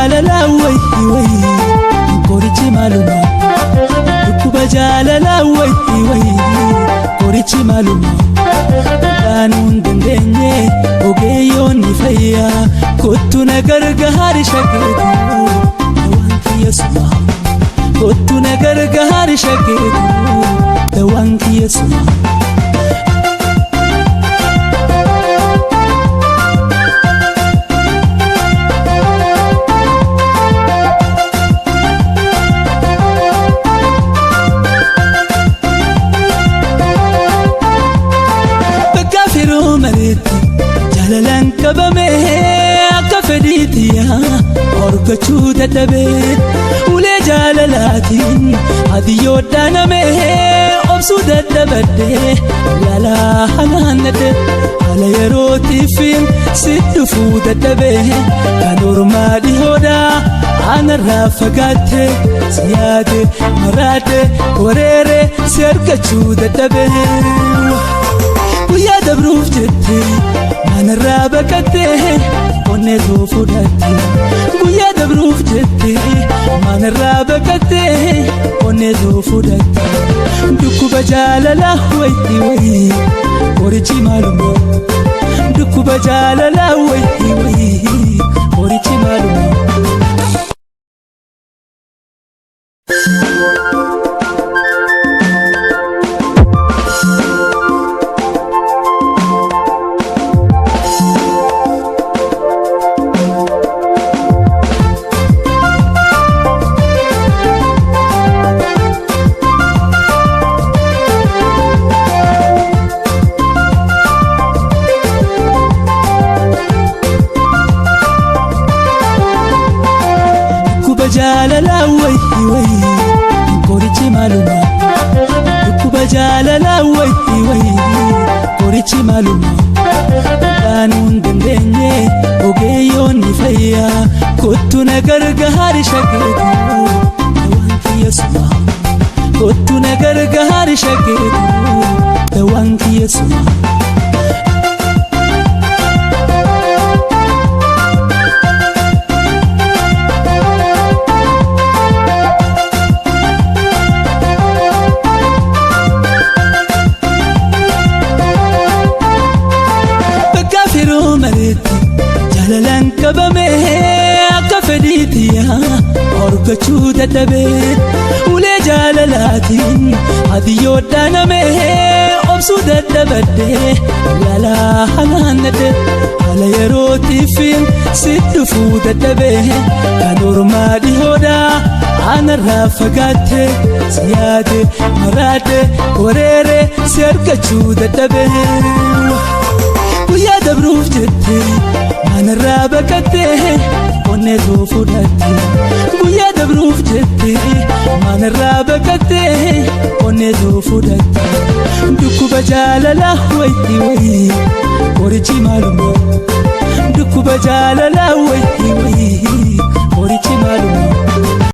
jaalala wayi qorichi maaluma dhukkuba jaalala wayi qorichi maaluma dhaanuun dandeenye ogeeyyoonni fayyaa kottu na gargaari shakeetu dawaan kiyya suma kottu na gargaari shakeetu dawaan kiyya suma jalalan kabame akka fedhiitiya horgachuu dadhabee ulee jaalalaatiin adiyyoo dhaanamee obsuu dadhabadhee laalaa hanaannadhe haala yerootiifin si dhufuu dadhabee kan ormaa dhihoodhaa aanarraa fagaatte si yaade maraadhe wareere si argachuu dadhabee guyyaa dabruuf jettee manarraa baqattee onnee too fudhatte guyyaa dabruuf jettee manarraa baqattee onnee too fudhatte dhukkuba jaalala wayi qorichi maaluma dhukkuba jaalala wayi qorichi maaluma jaalala wayi qorichi maaluma dhukkuba jaalala wayi qorichi maaluma dhaanuun dandeenye ogeeyyoonni fayyaa kottu na gargaari shakeetu dawaan kiyya suma kottu na gargaari shakeetu dawaan kiyya suma jalalan kabame akka fedhiitiya horgachuu dadhabee ulee jaalalaatiin adiyyoo dhaanamee obsuu dadhabadhee laalaa hanaannadhe haala yerootiifin si dhufuu dadhabee kan ormaa dhihoodhaa aanarraa fagaatte si yaade maraadhe wareere si argachuu dadhabee guyyaa dabruuf jettee manarraa baqattee onnee too fudhatte guyyaa dabruuf jettee manarraa baqattee onnee too fudhatte dhukkuba jaalala wayi qorichi maaluma dhukkuba jaalala wayi qorichi maaluma